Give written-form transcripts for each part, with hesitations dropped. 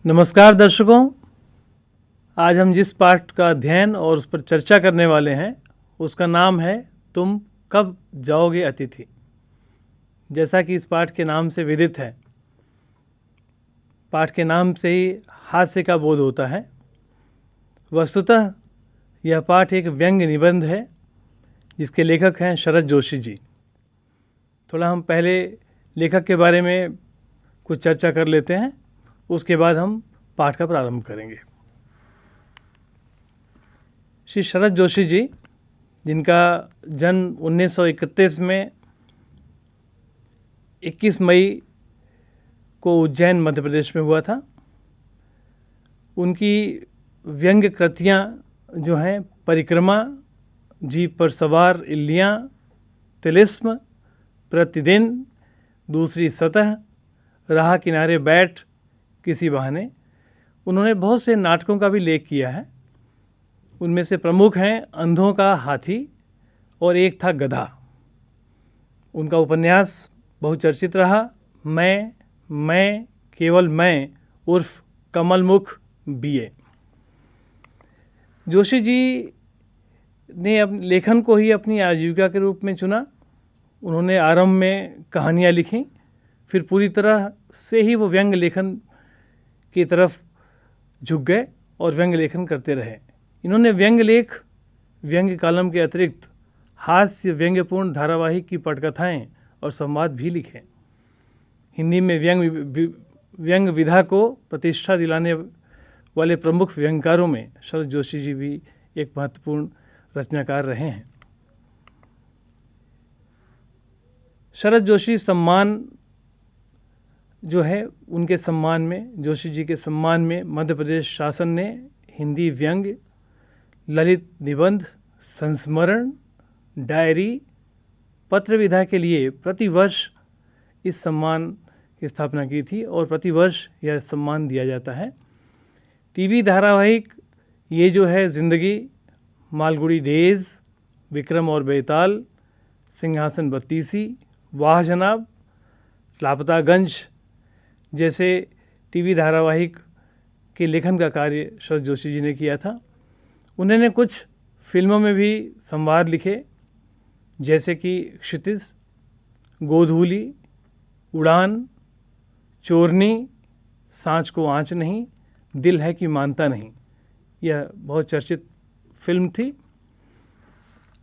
नमस्कार दर्शकों। आज हम जिस पाठ का अध्ययन और उस पर चर्चा करने वाले हैं उसका नाम है तुम कब जाओगे अतिथि। जैसा कि इस पाठ के नाम से विदित है, पाठ के नाम से ही हास्य का बोध होता है। वस्तुतः यह पाठ एक व्यंग्य निबंध है जिसके लेखक हैं शरद जोशी जी। थोड़ा हम पहले लेखक के बारे में कुछ चर्चा कर लेते हैं, उसके बाद हम पाठ का प्रारंभ करेंगे। श्री शरद जोशी जी, जिनका जन्म 1931 में 21 मई को उज्जैन मध्य प्रदेश में हुआ था। उनकी व्यंग्य कृतियाँ जो हैं परिक्रमा, जीप पर सवार इल्लियाँ, तिलिस्म, प्रतिदिन, दूसरी सतह, राह किनारे बैठ, किसी बहाने, उन्होंने बहुत से नाटकों का भी लेख किया है। उनमें से प्रमुख हैं अंधों का हाथी और एक था गधा। उनका उपन्यास बहुचर्चित रहा, मैं केवल मैं उर्फ कमलमुख बीए। जोशी जी ने अपने लेखन को ही अपनी आजीविका के रूप में चुना। उन्होंने आरंभ में कहानियाँ लिखीं, फिर पूरी तरह से ही वो व्यंग्य लेखन की तरफ झुक गए और व्यंग्य लेखन करते रहे। इन्होंने व्यंग्य लेख, व्यंग्य कॉलम के अतिरिक्त हास्य व्यंग्यपूर्ण धारावाहिक की पटकथाएं और संवाद भी लिखे। हिंदी में व्यंग्य विधा को प्रतिष्ठा दिलाने वाले प्रमुख व्यंग्यकारों में शरद जोशी जी भी एक महत्वपूर्ण रचनाकार रहे हैं। शरद जोशी सम्मान जो है, उनके सम्मान में, जोशी जी के सम्मान में मध्य प्रदेश शासन ने हिंदी व्यंग्य, ललित निबंध, संस्मरण, डायरी, पत्र विधा के लिए प्रतिवर्ष इस सम्मान की स्थापना की थी और प्रतिवर्ष यह सम्मान दिया जाता है। टीवी धारावाहिक ये जो है जिंदगी, मालगुड़ी डेज, विक्रम और बेताल, सिंहासन बत्तीसी, वाह जनाब, लापतागंज जैसे टीवी धारावाहिक के लेखन का कार्य शरद जोशी जी ने किया था। उन्होंने कुछ फिल्मों में भी संवाद लिखे, जैसे कि क्षितिज, गोधूली, उड़ान, चोरनी, सांच को आँच नहीं, दिल है कि मानता नहीं। यह बहुत चर्चित फिल्म थी।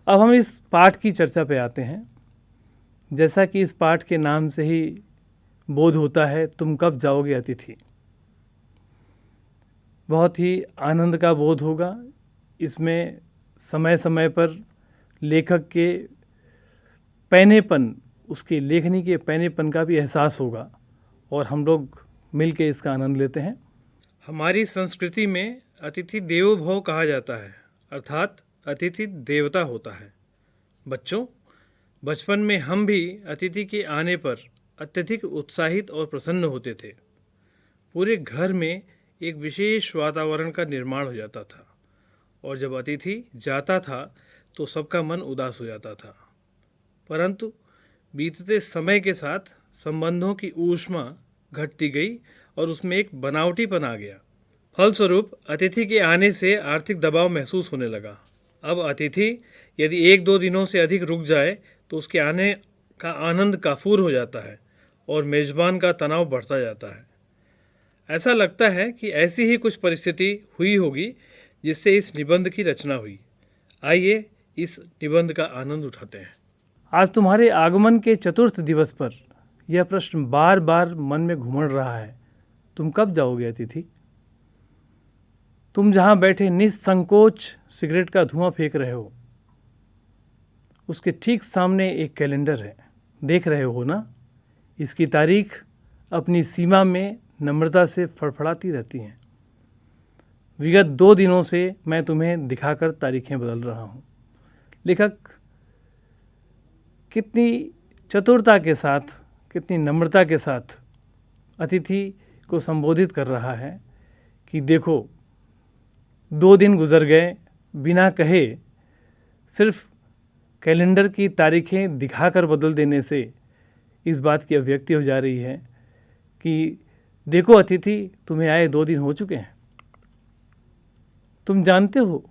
अब हम इस पाठ की चर्चा पे आते हैं। जैसा कि इस पाठ के नाम से ही बोध होता है, तुम कब जाओगे अतिथि। बहुत ही आनंद का बोध होगा। इसमें समय समय पर लेखक के पैनेपन, उसके लेखनी के पैनेपन का भी एहसास होगा और हम लोग मिल के इसका आनंद लेते हैं। हमारी संस्कृति में अतिथि देवो भव कहा जाता है, अर्थात अतिथि देवता होता है। बच्चों, बचपन में हम भी अतिथि के आने पर अत्यधिक उत्साहित और प्रसन्न होते थे। पूरे घर में एक विशेष वातावरण का निर्माण हो जाता था और जब अतिथि जाता था तो सबका मन उदास हो जाता था। परंतु बीतते समय के साथ संबंधों की ऊष्मा घटती गई और उसमें एक बनावटीपन आ गया। फलस्वरूप अतिथि के आने से आर्थिक दबाव महसूस होने लगा। अब अतिथि यदि 1-2 दिनों से अधिक रुक जाए तो उसके आने का आनंद काफूर हो जाता है और मेज़बान का तनाव बढ़ता जाता है। ऐसा लगता है कि ऐसी ही कुछ परिस्थिति हुई होगी जिससे इस निबंध की रचना हुई। आइए इस निबंध का आनंद उठाते हैं। आज तुम्हारे आगमन के चतुर्थ दिवस पर यह प्रश्न बार बार मन में घूमड़ रहा है, तुम कब जाओगे अतिथि। तुम जहाँ बैठे निसंकोच सिगरेट का धुआं फेंक रहे हो, उसके ठीक सामने एक कैलेंडर है, देख रहे हो ना। इसकी तारीख अपनी सीमा में नम्रता से फड़फड़ाती रहती हैं। विगत 2 दिनों से मैं तुम्हें दिखाकर तारीखें बदल रहा हूँ। लेखक कितनी चतुरता के साथ, कितनी नम्रता के साथ अतिथि को संबोधित कर रहा है कि देखो 2 दिन गुजर गए बिना कहे, सिर्फ कैलेंडर की तारीखें दिखाकर बदल देने से इस बात की अभिव्यक्ति हो जा रही है कि देखो अतिथि, तुम्हें आए 2 दिन हो चुके हैं। तुम जानते हो,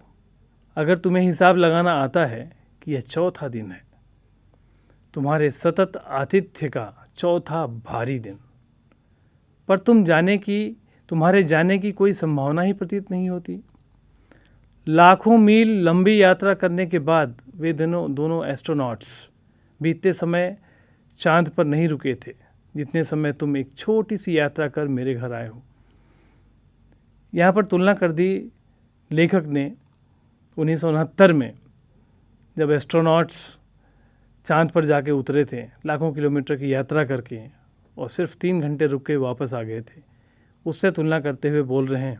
अगर तुम्हें हिसाब लगाना आता है कि यह चौथा दिन है, तुम्हारे सतत आतिथ्य का चौथा भारी दिन, पर तुम्हारे जाने की कोई संभावना ही प्रतीत नहीं होती। लाखों मील लंबी यात्रा करने के बाद वे दोनों एस्ट्रोनॉट्स भी इतने समय चांद पर नहीं रुके थे जितने समय तुम एक छोटी सी यात्रा कर मेरे घर आए हो। यहाँ पर तुलना कर दी लेखक ने 1969 में, जब एस्ट्रोनॉट्स चांद पर जाके उतरे थे लाखों किलोमीटर की यात्रा करके और सिर्फ 3 घंटे रुक के वापस आ गए थे। उससे तुलना करते हुए बोल रहे हैं,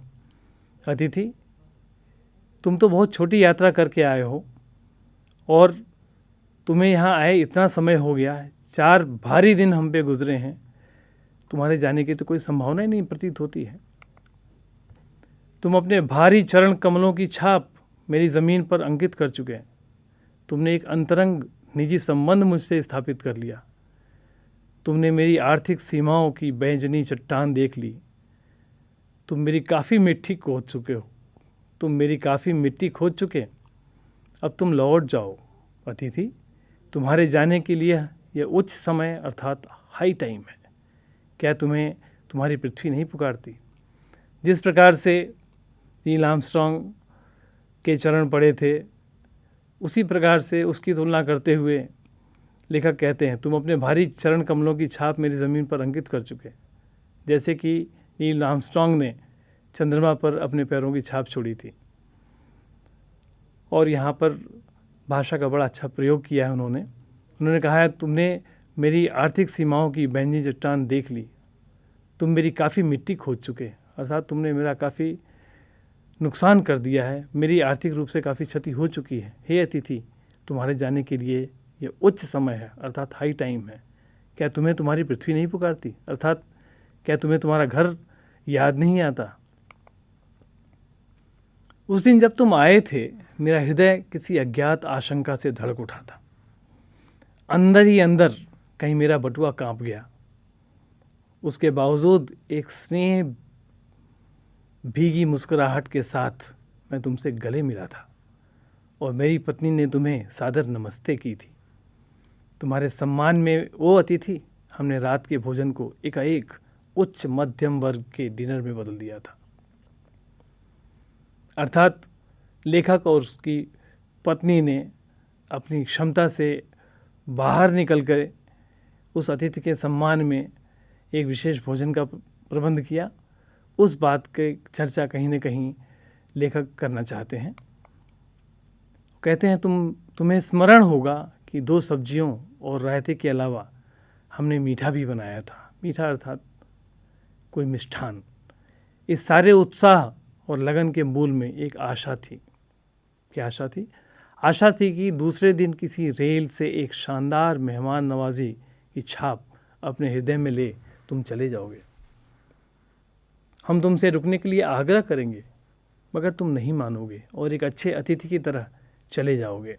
अतिथि तुम तो बहुत छोटी यात्रा करके आए हो और तुम्हें यहाँ आए इतना समय हो गया है, 4 भारी दिन हम पे गुजरे हैं, तुम्हारे जाने की तो कोई संभावना ही नहीं प्रतीत होती है। तुम अपने भारी चरण कमलों की छाप मेरी ज़मीन पर अंकित कर चुके हैं। तुमने एक अंतरंग निजी संबंध मुझसे स्थापित कर लिया। तुमने मेरी आर्थिक सीमाओं की बैंजनी चट्टान देख ली। तुम मेरी काफ़ी मिट्टी खोद चुके। अब तुम लौट जाओ अतिथि, तुम्हारे जाने के लिए यह उच्च समय अर्थात हाई टाइम है। क्या तुम्हें तुम्हारी पृथ्वी नहीं पुकारती? जिस प्रकार से नील आर्मस्ट्रॉन्ग के चरण पड़े थे, उसी प्रकार से उसकी तुलना करते हुए लेखक कहते हैं, तुम अपने भारी चरण कमलों की छाप मेरी ज़मीन पर अंकित कर चुके, जैसे कि नील आर्मस्ट्रॉन्ग ने चंद्रमा पर अपने पैरों की छाप छोड़ी थी। और यहाँ पर भाषा का बड़ा अच्छा प्रयोग किया है उन्होंने कहा है, तुमने मेरी आर्थिक सीमाओं की बैंजनी चट्टान देख ली। तुम मेरी काफ़ी मिट्टी खोद चुके, अर्थात तुमने मेरा काफ़ी नुकसान कर दिया है, मेरी आर्थिक रूप से काफ़ी क्षति हो चुकी है। हे अतिथि, तुम्हारे जाने के लिए ये उच्च समय है अर्थात हाई टाइम है। क्या तुम्हें तुम्हारी पृथ्वी नहीं पुकारती? अर्थात क्या तुम्हें तुम्हारा घर याद नहीं आता? उस दिन जब तुम आए थे, मेरा हृदय किसी अज्ञात आशंका से धड़क उठा था। अंदर ही अंदर कहीं मेरा बटुआ कांप गया। उसके बावजूद एक स्नेह भीगी मुस्कुराहट के साथ मैं तुमसे गले मिला था और मेरी पत्नी ने तुम्हें सादर नमस्ते की थी। तुम्हारे सम्मान में ओ अतिथि, हमने रात के भोजन को एकाएक उच्च मध्यम वर्ग के डिनर में बदल दिया था। अर्थात लेखक और उसकी पत्नी ने अपनी क्षमता से बाहर निकल कर उस अतिथि के सम्मान में एक विशेष भोजन का प्रबंध किया। उस बात की चर्चा कहीं न कहीं लेखक करना चाहते हैं। कहते हैं, तुम्हें स्मरण होगा कि 2 सब्जियों और रायते के अलावा हमने मीठा भी बनाया था। मीठा अर्थात कोई मिष्ठान। इस सारे उत्साह और लगन के मूल में एक आशा थी। क्या आशा थी? आशा थी कि दूसरे दिन किसी रेल से एक शानदार मेहमान नवाजी की छाप अपने हृदय में ले तुम चले जाओगे। हम तुमसे रुकने के लिए आग्रह करेंगे, मगर तुम नहीं मानोगे और एक अच्छे अतिथि की तरह चले जाओगे।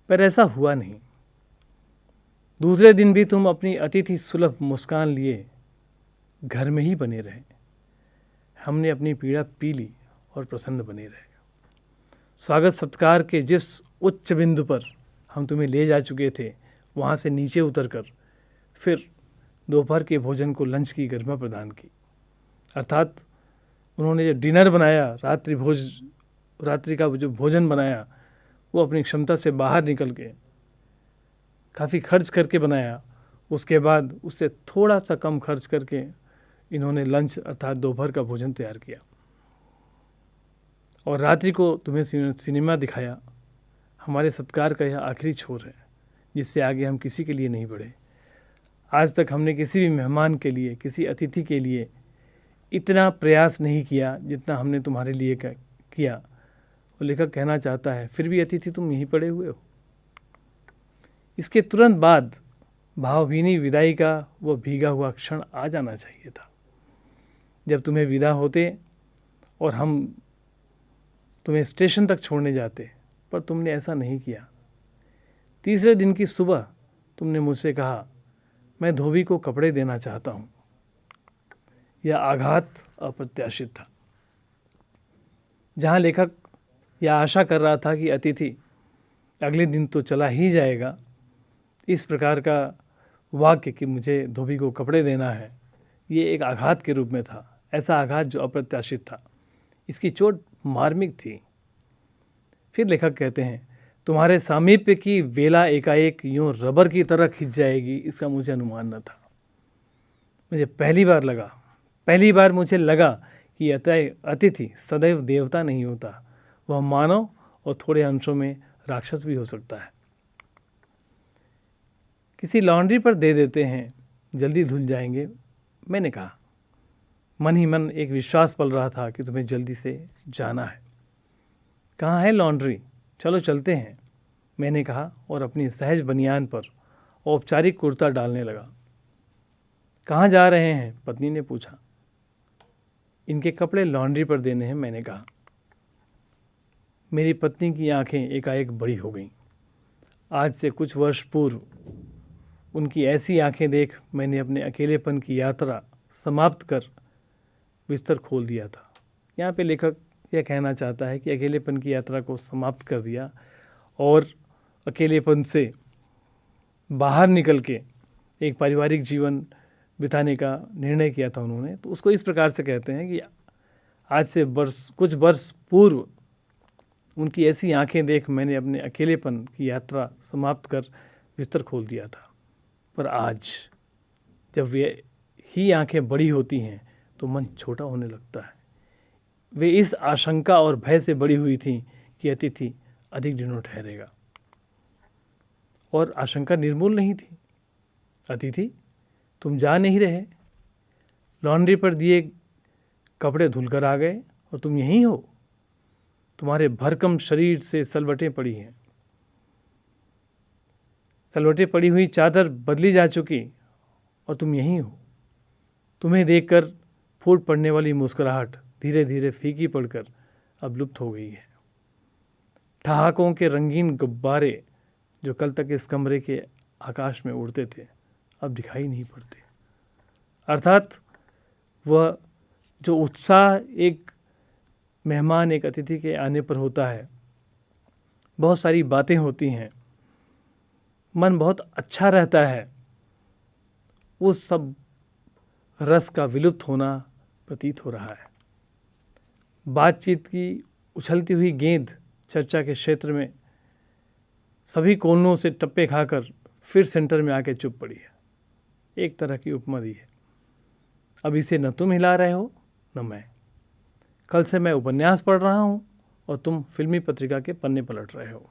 पर ऐसा हुआ नहीं। दूसरे दिन भी तुम अपनी अतिथि सुलभ मुस्कान लिए घर में ही बने रहे। हमने अपनी पीड़ा पी ली और प्रसन्न बने रहे। स्वागत सत्कार के जिस उच्च बिंदु पर हम तुम्हें ले जा चुके थे, वहाँ से नीचे उतरकर फिर दोपहर के भोजन को लंच की गरिमा प्रदान की। अर्थात उन्होंने जो डिनर बनाया, रात्रि का जो भोजन बनाया, वो अपनी क्षमता से बाहर निकल के काफ़ी खर्च करके बनाया। उसके बाद उससे थोड़ा सा कम खर्च करके इन्होंने लंच अर्थात दोपहर का भोजन तैयार किया और रात्रि को तुम्हें सिनेमा दिखाया। हमारे सत्कार का यह आखिरी छोर है, जिससे आगे हम किसी के लिए नहीं बढ़े। आज तक हमने किसी भी मेहमान के लिए, किसी अतिथि के लिए इतना प्रयास नहीं किया जितना हमने तुम्हारे लिए किया। और लेखक कहना चाहता है, फिर भी अतिथि तुम यहीं पड़े हुए हो। इसके तुरंत बाद भावभीनी विदाई का वह भीगा हुआ क्षण आ जाना चाहिए था, जब तुम्हें विदा होते और हम तुम्हें स्टेशन तक छोड़ने जाते, पर तुमने ऐसा नहीं किया। तीसरे दिन की सुबह तुमने मुझसे कहा, मैं धोबी को कपड़े देना चाहता हूँ। यह आघात अप्रत्याशित था। जहाँ लेखक यह आशा कर रहा था कि अतिथि अगले दिन तो चला ही जाएगा, इस प्रकार का वाक्य कि मुझे धोबी को कपड़े देना है, ये एक आघात के रूप में था। ऐसा आघात जो अप्रत्याशित था, इसकी चोट मार्मिक थी। फिर लेखक कहते हैं, तुम्हारे सामीप्य की वेला एकाएक यूं रबर की तरह खिंच जाएगी, इसका मुझे अनुमान न था। मुझे पहली बार मुझे लगा कि अतिथि सदैव देवता नहीं होता, वह मानव और थोड़े अंशों में राक्षस भी हो सकता है। किसी लॉन्ड्री पर दे देते हैं, जल्दी धुल जाएंगे, मैंने कहा। मन ही मन एक विश्वास पल रहा था कि तुम्हें जल्दी से जाना है। कहाँ है लॉन्ड्री? चलो चलते हैं, मैंने कहा और अपनी सहज बनियान पर औपचारिक कुर्ता डालने लगा। कहाँ जा रहे हैं? पत्नी ने पूछा। इनके कपड़े लॉन्ड्री पर देने हैं, मैंने कहा। मेरी पत्नी की आंखें एकाएक बड़ी हो गईं। आज से कुछ वर्ष पूर्व उनकी ऐसी आंखें देख मैंने अपने अकेलेपन की यात्रा समाप्त कर बिस्तर खोल दिया था। यहाँ पे लेखक यह कहना चाहता है कि अकेलेपन की यात्रा को समाप्त कर दिया और अकेलेपन से बाहर निकल के एक पारिवारिक जीवन बिताने का निर्णय किया था उन्होंने। तो उसको इस प्रकार से कहते हैं कि आज से कुछ वर्ष पूर्व उनकी ऐसी आंखें देख मैंने अपने अकेलेपन की यात्रा समाप्त कर बिस्तर खोल दिया था। पर आज जब वे ही आंखें बड़ी होती हैं तो मन छोटा होने लगता है। वे इस आशंका और भय से बड़ी हुई थी कि अतिथि अधिक दिनों ठहरेगा, और आशंका निर्मूल नहीं थी। अतिथि, तुम जा नहीं रहे, लॉन्ड्री पर दिए कपड़े धुलकर आ गए और तुम यहीं हो। तुम्हारे भरकम शरीर से सलवटें पड़ी हैं, सलवटें पड़ी हुई चादर बदली जा चुकी और तुम यहीं हो। तुम्हें देखकर फूट पड़ने वाली मुस्कुराहट धीरे धीरे फीकी पड़कर अब लुप्त हो गई है। ठहाकों के रंगीन गुब्बारे जो कल तक इस कमरे के आकाश में उड़ते थे अब दिखाई नहीं पड़ते। अर्थात वह जो उत्साह एक मेहमान, एक अतिथि के आने पर होता है, बहुत सारी बातें होती हैं, मन बहुत अच्छा रहता है, उस सब रस का विलुप्त होना प्रतीत हो रहा है। बातचीत की उछलती हुई गेंद चर्चा के क्षेत्र में सभी कोनों से टप्पे खाकर फिर सेंटर में आके चुप पड़ी है। एक तरह की उपमा दी है। अब इसे न तुम हिला रहे हो न मैं। कल से मैं उपन्यास पढ़ रहा हूँ और तुम फिल्मी पत्रिका के पन्ने पलट रहे हो।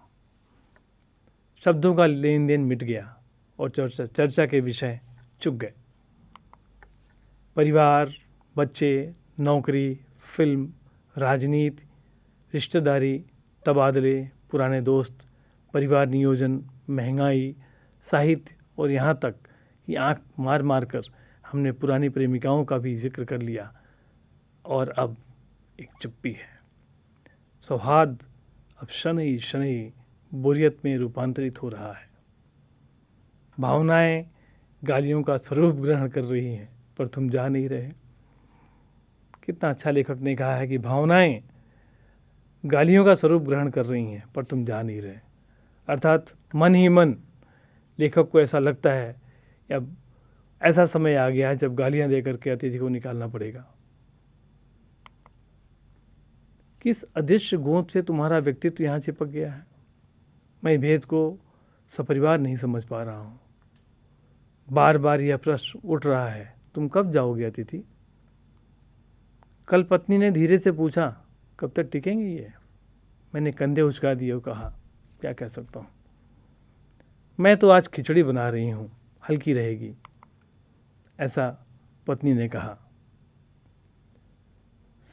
शब्दों का लेन देन मिट गया और चर्चा के विषय चुक गए। परिवार, बच्चे, नौकरी, फिल्म, राजनीति, रिश्तेदारी, तबादले, पुराने दोस्त, परिवार नियोजन, महंगाई, साहित्य और यहाँ तक कि आँख मार मार कर हमने पुरानी प्रेमिकाओं का भी जिक्र कर लिया। और अब एक चुप्पी है। सौहार्द अब शनई शनई बोरियत में रूपांतरित हो रहा है। भावनाएं गालियों का स्वरूप ग्रहण कर रही हैं, पर तुम जा नहीं रहे। कितना अच्छा लेखक ने कहा है कि भावनाएं गालियों का स्वरूप ग्रहण कर रही हैं, पर तुम जा नहीं रहे। अर्थात मन ही मन लेखक को ऐसा लगता है कि अब ऐसा समय आ गया है जब गालियां देकर के अतिथि को निकालना पड़ेगा। किस अदृश्य गोंद से तुम्हारा व्यक्तित्व यहाँ चिपक गया है? मैं भेद को सपरिवार नहीं समझ पा रहा हूँ। बार बार यह प्रश्न उठ रहा है, तुम कब जाओगे अतिथि? कल पत्नी ने धीरे से पूछा, कब तक टिकेंगे ये? मैंने कंधे उचका दिए और कहा, क्या कह सकता हूँ। मैं तो आज खिचड़ी बना रही हूँ, हल्की रहेगी, ऐसा पत्नी ने कहा।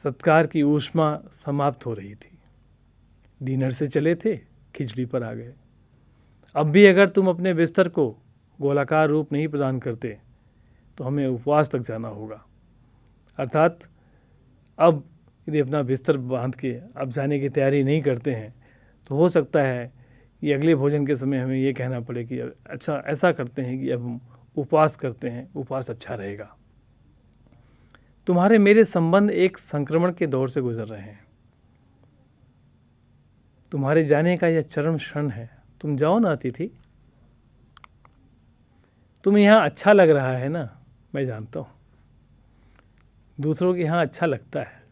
सत्कार की ऊष्मा समाप्त हो रही थी। डिनर से चले थे, खिचड़ी पर आ गए। अब भी अगर तुम अपने बिस्तर को गोलाकार रूप नहीं प्रदान करते तो हमें उपवास तक जाना होगा। अर्थात अब यदि अपना बिस्तर बांध के अब जाने की तैयारी नहीं करते हैं तो हो सकता है कि अगले भोजन के समय हमें ये कहना पड़े कि अच्छा ऐसा करते हैं कि अब हम उपवास करते हैं, उपवास अच्छा रहेगा। तुम्हारे मेरे संबंध एक संक्रमण के दौर से गुजर रहे हैं। तुम्हारे जाने का यह चरम क्षण है। तुम जाओ ना अतिथि। तुम्हें यहाँ अच्छा लग रहा है ना, मैं जानता हूँ। दूसरों के यहाँ अच्छा लगता है।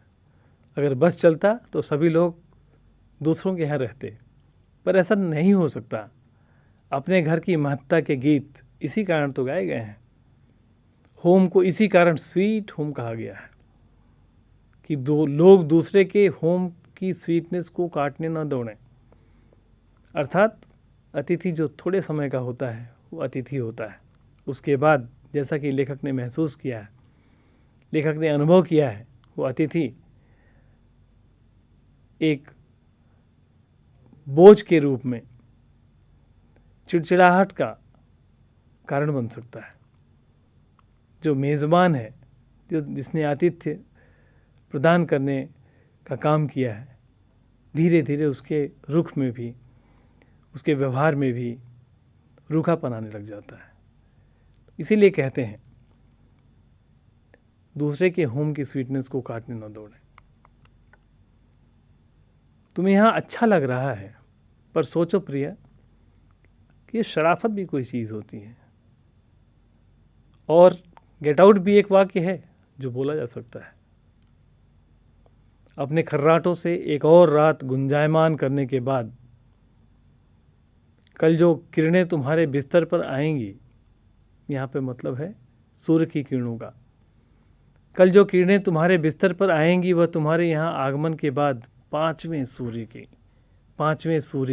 अगर बस चलता तो सभी लोग दूसरों के यहाँ रहते, पर ऐसा नहीं हो सकता। अपने घर की महत्ता के गीत इसी कारण तो गाए गए हैं। होम को इसी कारण स्वीट होम कहा गया है कि दो लोग दूसरे के होम की स्वीटनेस को काटने न दौड़ें। अर्थात अतिथि जो थोड़े समय का होता है वो अतिथि होता है। उसके बाद जैसा कि लेखक ने महसूस किया है, लेखक ने अनुभव किया है, वो अतिथि एक बोझ के रूप में चिड़चिड़ाहट का कारण बन सकता है। जो मेज़बान है, जिसने आतिथ्य प्रदान करने का काम किया है, धीरे धीरे उसके रुख में भी, उसके व्यवहार में भी रूखापन आने लग जाता है। इसीलिए कहते हैं दूसरे के होम की स्वीटनेस को काटने न दौड़ें। तुम्हें यहाँ अच्छा लग रहा है, पर सोचो प्रिय कि ये शराफत भी कोई चीज़ होती है। और गेट आउट भी एक वाक्य है जो बोला जा सकता है। अपने खर्राटों से एक और रात गुंजायमान करने के बाद कल जो किरणें तुम्हारे बिस्तर पर आएंगी, यहाँ पे मतलब है सूर्य की किरणों का। कल जो किरणें तुम्हारे बिस्तर पर आएंगी वह तुम्हारे यहाँ आगमन के बाद पांचवें सूर्य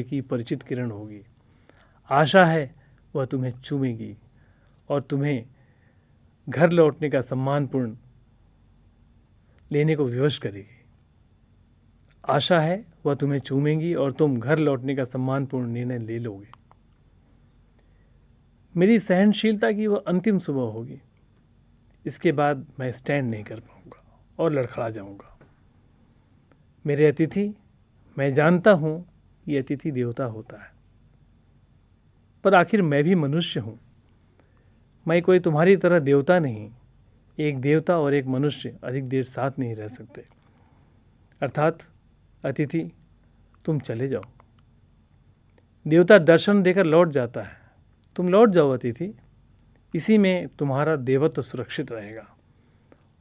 की परिचित किरण होगी। आशा है वह तुम्हें चूमेगी और तुम्हें घर लौटने का सम्मानपूर्ण लेने को विवश करेगी। आशा है वह तुम्हें चूमेगी और तुम घर लौटने का सम्मानपूर्ण निर्णय ले लोगे। मेरी सहनशीलता की वह अंतिम सुबह होगी। इसके बाद मैं स्टैंड नहीं कर पाऊंगा और लड़खड़ा जाऊंगा। मेरे अतिथि, मैं जानता हूं ये अतिथि देवता होता है, पर आखिर मैं भी मनुष्य हूं। मैं कोई तुम्हारी तरह देवता नहीं। एक देवता और एक मनुष्य अधिक देर साथ नहीं रह सकते। अर्थात अतिथि, तुम चले जाओ। देवता दर्शन देकर लौट जाता है। तुम लौट जाओ अतिथि। इसी में तुम्हारा देवत्व सुरक्षित रहेगा।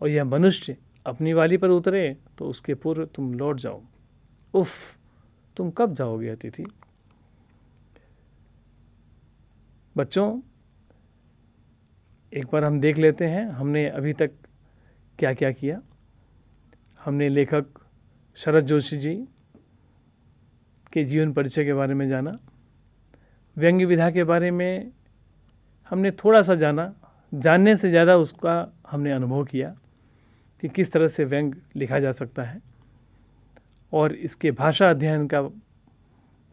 और यह मनुष्य अपनी वाली पर उतरे तो उसके पूर्व तुम लौट जाओ। उफ, तुम कब जाओगे अतिथि? बच्चों, एक बार हम देख लेते हैं हमने अभी तक क्या क्या किया। हमने लेखक शरद जोशी जी के जीवन परिचय के बारे में जाना। व्यंग्य विधा के बारे में हमने थोड़ा सा जाना। जानने से ज़्यादा उसका हमने अनुभव किया कि किस तरह से व्यंग्य लिखा जा सकता है। और इसके भाषा अध्ययन का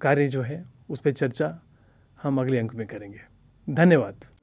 कार्य जो है उस पर चर्चा हम अगले अंक में करेंगे। धन्यवाद।